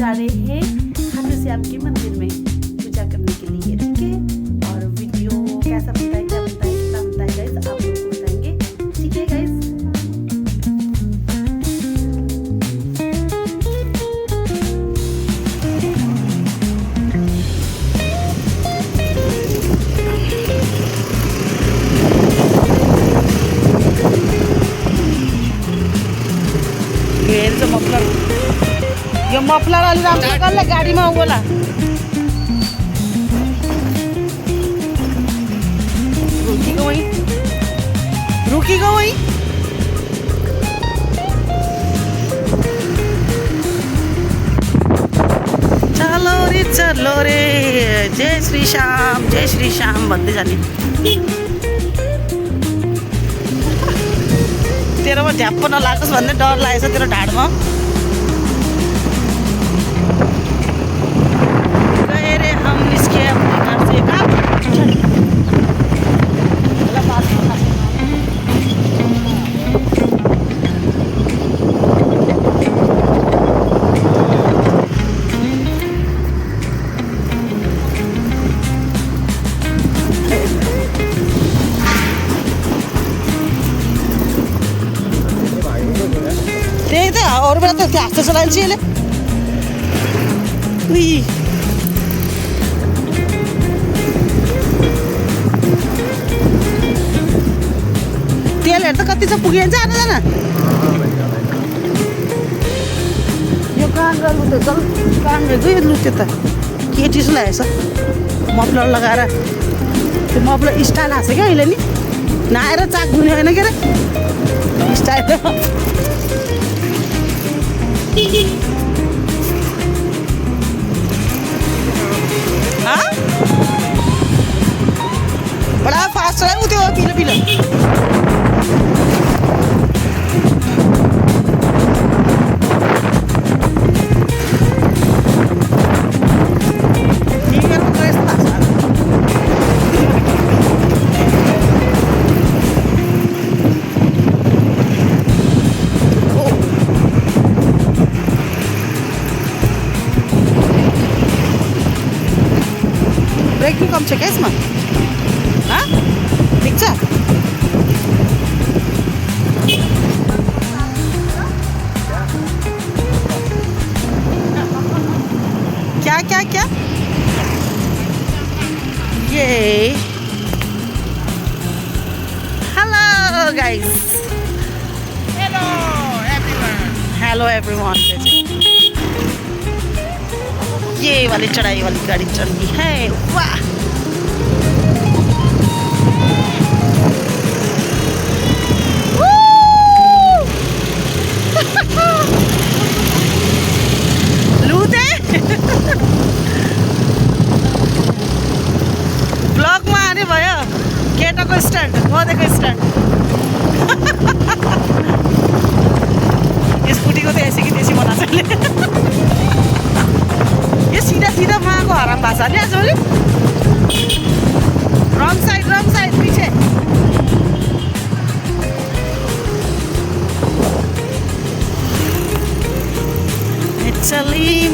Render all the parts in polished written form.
जा रहे हैं खाटू श्याम के मंदिर में पूजा करने के लिए, ठीक है। और वीडियो कैसा बनता है, क्या बनता है, कितना बनता है गाइस, आप लोगों को बताएंगे, ठीक है गाइस। यो मफलर अलि राम्रो कसले गाडीमा होला। रुकीको वही चलो रे जय श्री श्याम भन्दै जाने। तेरोमा झ्याप्प नलागोस् भन्ने डर लागेको छ तेरो ढाडमा। गए रे हम निस्के अपने घर से। त्यही त अरू बेला त हाँस्छ चलाइन्छ यसले। तेलहरू त कति छ पुगिन्छ आना यो काङ्ग्रा लुट्यो चल काङ्ग्रा गयो लुट्यो त के चिज लागेछ मफलर लगाएर। त्यो मफलर स्टाइल हाँस्छ क्या अहिले नि नआएर चाक धुने होइन के अरे स्टाइल। बड़ा फास्ट है वो तो पीला पीला। ब्रेक कम छ क्या यसमा? ठिक छ। क्या क्या क्या ये हेलो गाइस, हेलो एवरीवन। ये वाली चढ़ाई वाली गाड़ी चढ़नी है। वाह ब्लॉग में आने भयो केटाको स्टन्ट मदेको स्टन्ट। स्कुटीको त ऐसी कि तेसी बनाएको छ ये सीधा सीधा माको हराम भाषा नि आज भोलि। रङ साइड पीछे।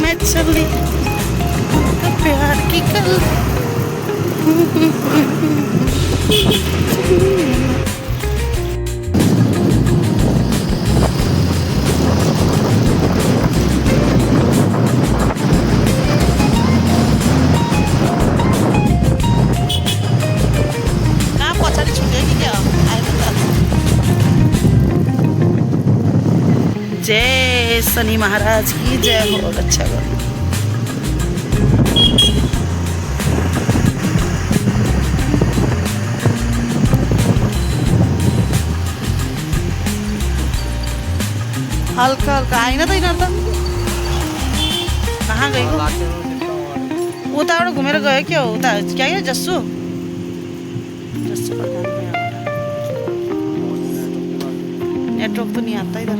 मैं चली प्यार की कल। जय शनि महाराज की जय हो। अच्छा हल्का हल्का आइन त यिनीहरू त कहाँ गएको? उताबाट घुमेर गयो क्या हो उता क्या क्या जस्सु नेटवर्क तो नहीं आता इधर।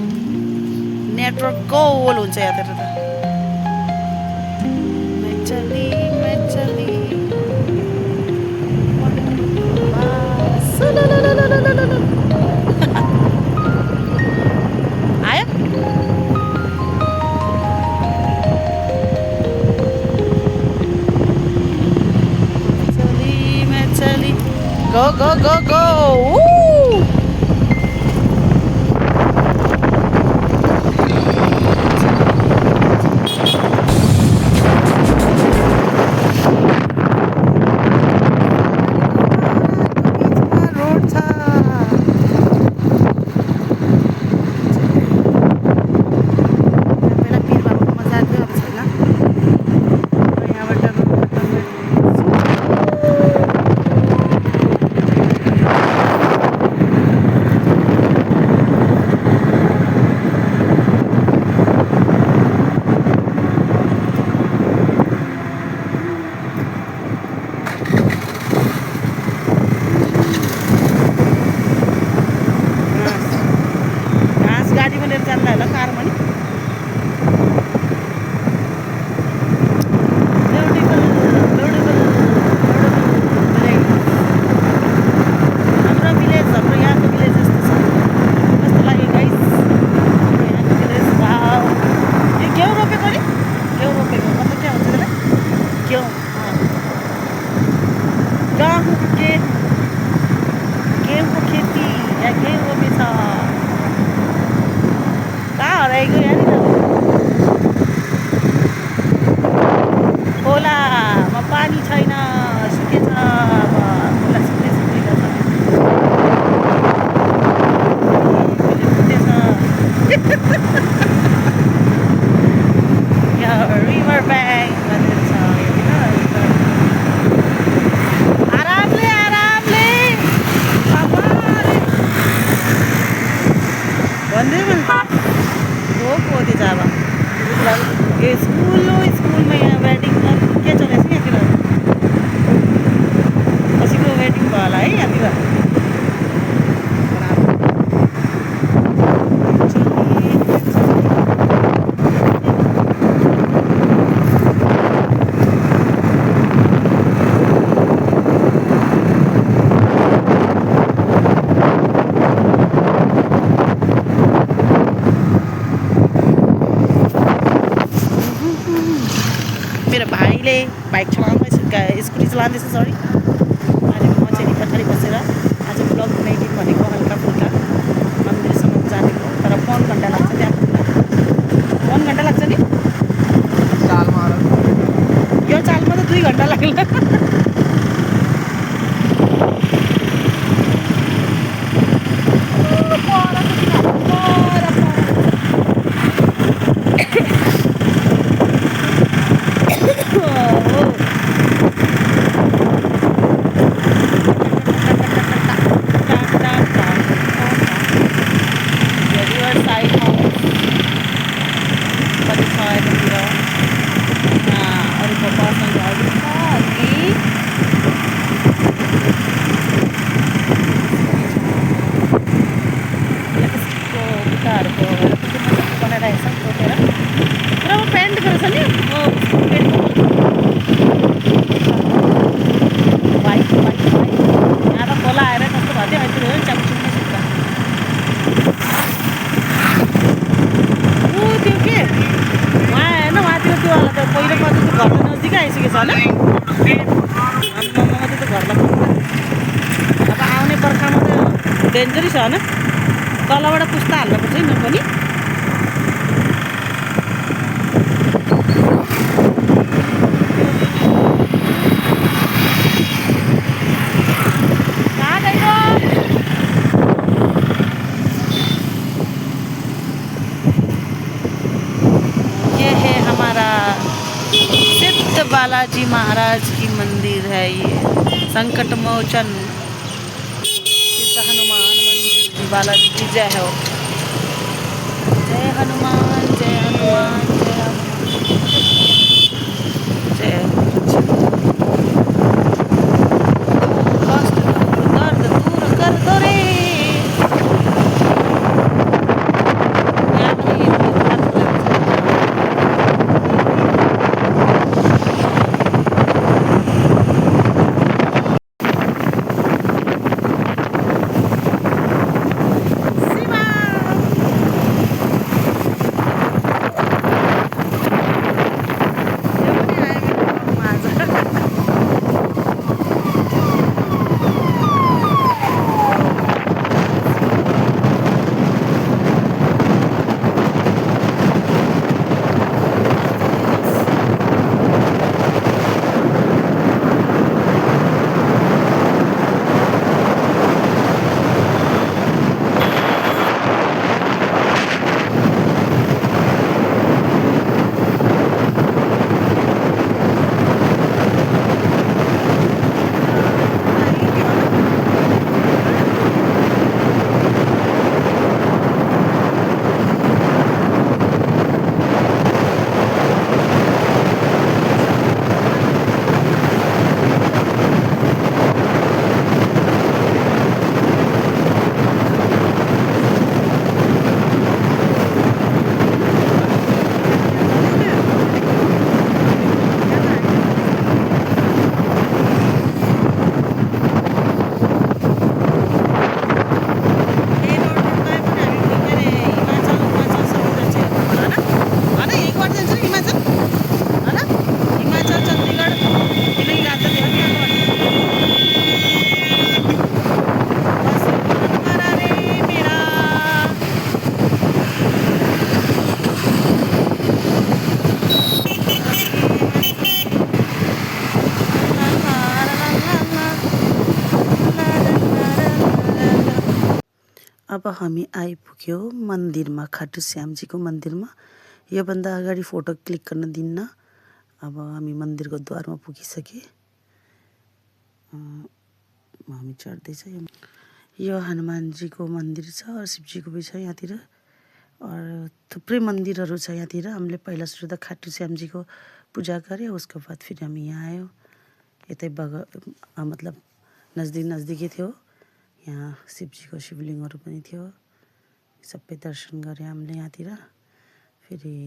नेटवर्क गोल हुन्छ यतातिर त। मैं चली आयो लिएर जान्ला होला कारमा नि हाम्रो भिलेज हाम्रो यहाँको भिलेज यस्तो छ कस्तो लाग्यो गाइस हाम्रो यहाँको भिलेज वाउ यो घिउ रोपेको नि घिउ रोपेको मतलब के हुन्छ त्यसलाई घिउ गेहूँको खेती या घिउ रोपेछ कहाँ हराएको यहाँनिर खोलामा पानी छैन सुकेछ अब खोला सुक्दैछ यहाँ रिभर ब्याङ्क भनेर छ आरामले आरामले भन्दै गएको त्यो चाहिँ अब ए स्कुलमा यहाँ वेडिङमा के चलेको छ यहाँतिर कसैको वेडिङ भयो होला है यहाँतिर मेरो भाइले बाइक चलाउँदैछ स्कुटी चलाउँदैछ सरी अनि म चाहिँ पछाडि बसेर आज ब्लग बनाइदिउँ भनेको हल्का फुल्का मन्दिरसम्म जानेको तर 4 घन्टा लाग्छ त्यहाँ पुग्न 4 घन्टा लाग्छ नि यो चालमा त 2 घन्टा लाग्ला डेन्जरी छ होइन तलबाट पुस्ता हाल्नुपर्छ नि पनि ये है हमारा सिद्ध बालाजी महाराज की मंदिर है ये संकट मोचन बालाजी की जय हो जय हनुमान जय हनुमान जय हनुमान जय कष्ट दर्द दूर कर दो रे अब हामी आइपुग्यो मन्दिरमा, खाटु श्यामजीको मन्दिरमा। योभन्दा अगाडि फोटो क्लिक गर्न दिन्न। अब हामी मन्दिरको द्वारमा पुगिसके। हामी चढ्दैछ। यो हनुमानजीको मन्दिर छ और शिवजीको पनि छ यहाँतिर, और थुप्रै मन्दिरहरू छ यहाँतिर। हामीले पहिला सुरु त खाटु श्यामजीको पूजा गऱ्यो, उसको बाद फेरि हामी यहाँ आयो। यतै मतलब नजदिकै थियो। यहाँ शिवजीको शिवलिङ्गहरू पनि थियो, सबै दर्शन गऱ्यो हामीले यहाँतिर। फेरि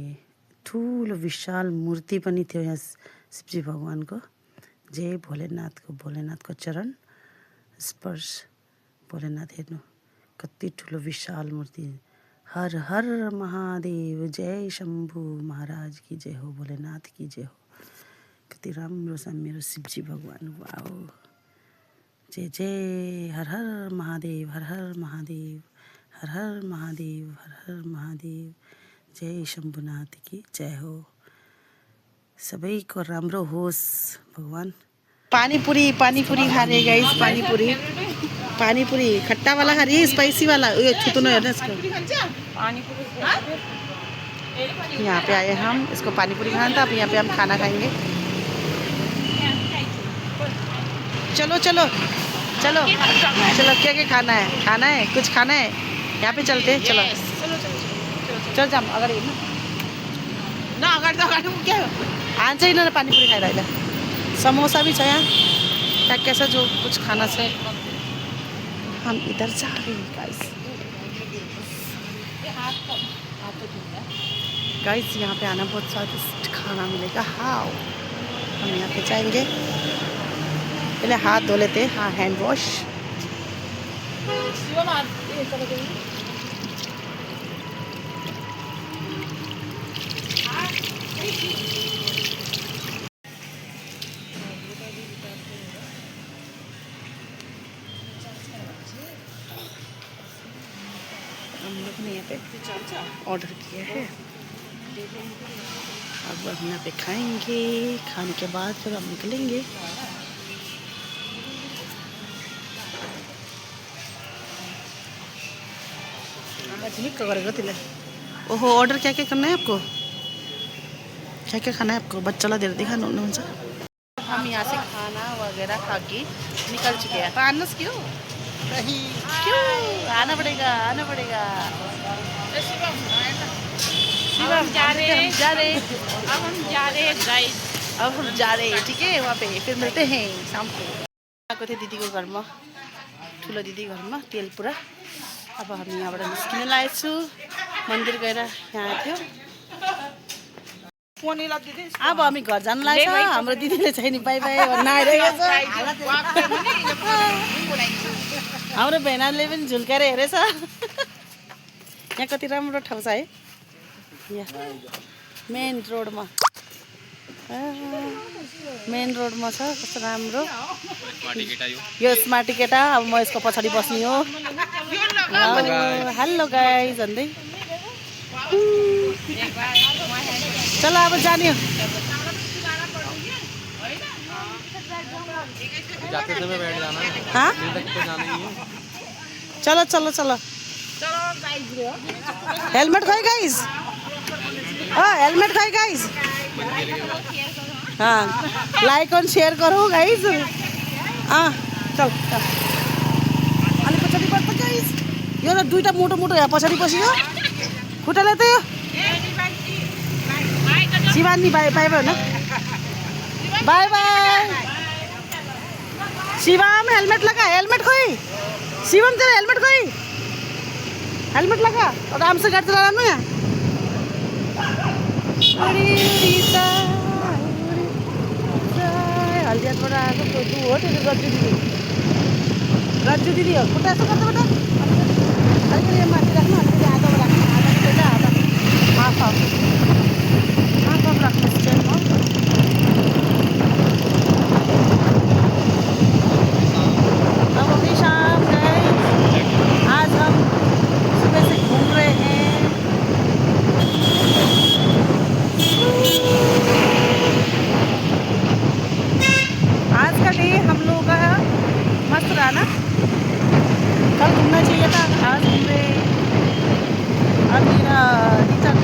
ठुलो विशाल मूर्ति पनि थियो यहाँ शिवजी भगवानको। जय भोलेनाथको चरण स्पर्श। भोलेनाथ हेर्नु कति ठुलो विशाल मूर्ति। हर हर महादेव, जय शम्भु महाराज की जय हो, भोलेनाथ की जय हो। कति राम्रो छ मेरो शिवजी भगवान। वाओ, जय जय, हर हर महादेव, हर हर महादेव, हर हर महादेव, हर हर महादेव, जय शम्भुनाथ की जय हो। सबैको राम्रो होस् भगवान। पानीपुरी खा रहे गाइस। पानीपुरी खट्टा वाला खा रही है, स्पाइसी वाला। ये छुतो ना है इसको। यहाँ पे आए हम, इसको पानीपुरी खाना था। अब यहाँ पे हम खाना खाएंगे। चलो चलो चलो चलो, क्या खाना है? कुछ खाना है? यहाँ पे चलते हैं। चलो चल जाम। अगाडि न अगाडि त क्या आन्छ यिनीहरू पानीपुरी खाएर अहिले। समोसा भी छ यहाँ, क्या छ जो कुछ खाना छ। हम इधर जा रहे हैं गाइस। यहाँ पे आना बहुत स्वादिष्ट खाना मिलेगा। हाँ, हम यहाँ पे जाएंगे। पहले हाथ धो लेते हैं। हाँ, हैंड वॉश। हम लोग ने यहाँ पे ऑर्डर किया है। अब हम यहाँ पे खाएंगे। खाने के बाद फिर हम निकलेंगे। ओहो, ऑर्डर क्या क्या करना है आपको? क्या क्या खाना है आपको? बच्चा दे दिखा न। हम यहाँ से खाना वगैरह खा के निकल चुके हैं। पानस क्यों आना पड़ेगा। अब हम जा रहे हैं। ठीक है, वहाँ पे फिर मिलते हैं शाम को। आएको थिएँ दिदीको घरमा, ठुलो दिदी घरमा तेलपुरा। अब हामी यहाँबाट निस्किन लागेको छु। मन्दिर गएर यहाँ थियो। अब हामी घर जानु लाग्छ। हाम्रो दिदीले चाहिँ नि बाई बाई भन्न आइरहेको छ। हाम्रो भेनाले पनि झुल्काएर हेरेछ। यहाँ कति राम्रो ठाउँ छ है। यहाँ मेन रोडमा छ, कस्तो राम्रो। यो स्मार्टी केटा। अब म यसको पछाडि बस्ने हो। हेलो गाइस भन्दै। चलो अब जाने हो। जाते समय बैठ जाना है। हाँ, जाना ही है। चलो। हेलमेट खोई गाइस। हेलमेट खोई गाइस। हाँ, लाइक और शेयर करो गाइस। चल अलि पछाडि बस्छ गाइस। यो त दुईटा मोटो यहाँ पछाडि बस्यो। खुट्टाले त यो शिवानी बाई बाई भन। Bye bye. शिवम हेलमेट लगा। हेलमेट खोई शिवम, तेरा हेलमेट खोई। हेलमेट लगा और आराम से गाड़ी चला रहा है। हल्दियाबाट आएको तू हो। त्यो रज्जु दिदी हो। खुट्टा यसो गर्दा बेटा अलिकति माथि राख्नु, अलिकति आधामा राख्नु। आधा हाफ राख्नु स्ट्यान्डमा। अब अभी शाम गए। आज हम सुबह से घूम रहे हैं। आज का डे हम लोगों का मस्त रहा ना। और घूमना चाहिए था, आज घूम रहे। अब मेरा टीचर